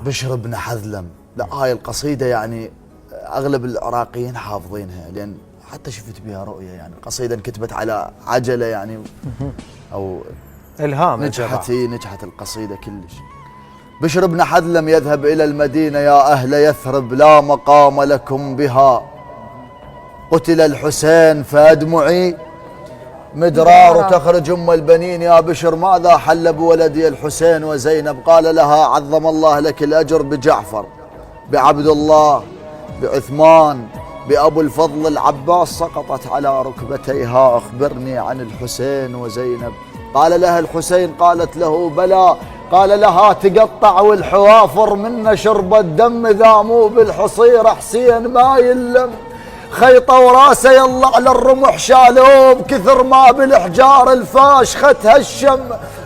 بشر بن حذلم. لا هاي القصيدة يعني أغلب العراقيين حافظينها، لأن حتى شفت بها رؤية، يعني قصيدة انكتبت على عجلة يعني، أو إلهام. نجحت القصيدة كلش. بشر بن حذلم يذهب إلى المدينة: يا أهل يثرب لا مقام لكم بها، قتل الحسين فأدمعي مدرار تخرج أم البنين. يا بشر ماذا حل بولدي الحسين وزينب؟ قال لها: عظم الله لك الأجر بجعفر، بعبد الله، بعثمان، بأبو الفضل العباس. سقطت على ركبتيها: أخبرني عن الحسين وزينب. قال لها الحسين، قالت له: بلى. قال لها: تقطع والحوافر منا شرب الدم، إذا مو بالحصير حسين ما يلم. خيطة وراسه يلا على الرمح شالوه، بكثر ما بالحجار الفاش خت هشم.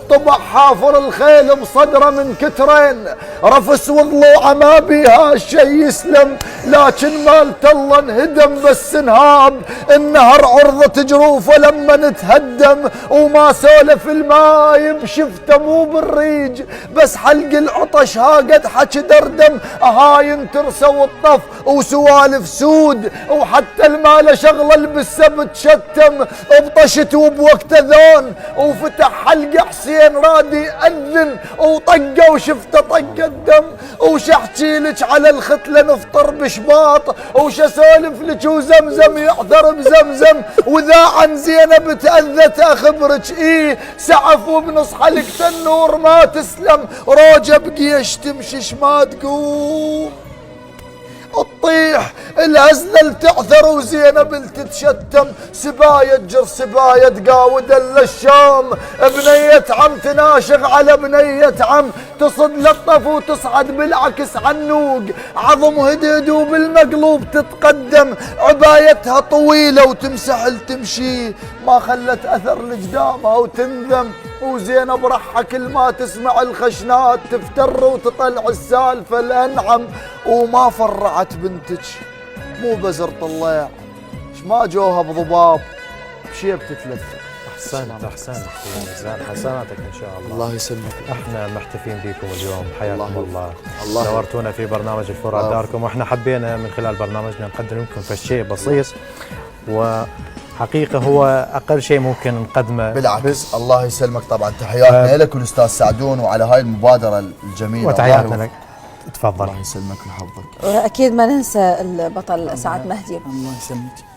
طبع حافر الخيل بصدره من كترين، رفس وضلوعه ما بيها الشي يسلم. لكن مالت الله انهدم بس انهاب، النهر عرضة جروفه لما نتهدم. وما سولف الماي بشفته مو بالريج، بس حلق العطش ها قد حكي دردم. هاين ترسى والطف وسوالف سود، وحتى المال شغله بالسبت شتم. بطشت وبوقت ذون وفتح حلق حسين رادي يأذن، وطقه وشفته طق الدم. وش احكي لك على الختله نفطر بشباط، وش اسولف لك وزمزم يعثر بزمزم. واذا عن زينب تأذت اخبرك ايه، سعف وبنص حلقة النور ما تسلم. روجه بقيش تمشيش ما تقوم، تطيح الهزلة تعثر وزينب تتشتم. سباية تجر سباية تقاود الا الشام، بنية عم تناشغ على بنية عم. تصد للطف وتصعد بالعكس عنوق، عظم هدد وبالمقلوب تتقدم. عبايتها طويلة وتمسح تمشي، ما خلت اثر لقدامها وتنذم. وزينب رحة كل ما تسمع الخشنات تفتر وتطلع السالفة الأنعم. وما فرعت بنتك مو بزر طليع، ما جوها بضباب بشيب تتلث. أحسنت زين، حسناتك إن شاء الله. الله يسلمك. احنا محتفين بكم اليوم، حياكم الله. نورتونا في برنامج الفرات داركم، واحنا حبينا من خلال برنامجنا نقدم لكم فشيء بسيط، وحقيقة هو أقل شيء ممكن نقدمه. بالعكس الله يسلمك. طبعا تحياتنا لك والأستاذ سعدون وعلى هاي المبادرة الجميلة، وتحياتنا لك. تفضل. الله يسلمك ويحفظك. وأكيد ما ننسى البطل سعد مهدي. الله يسلمك.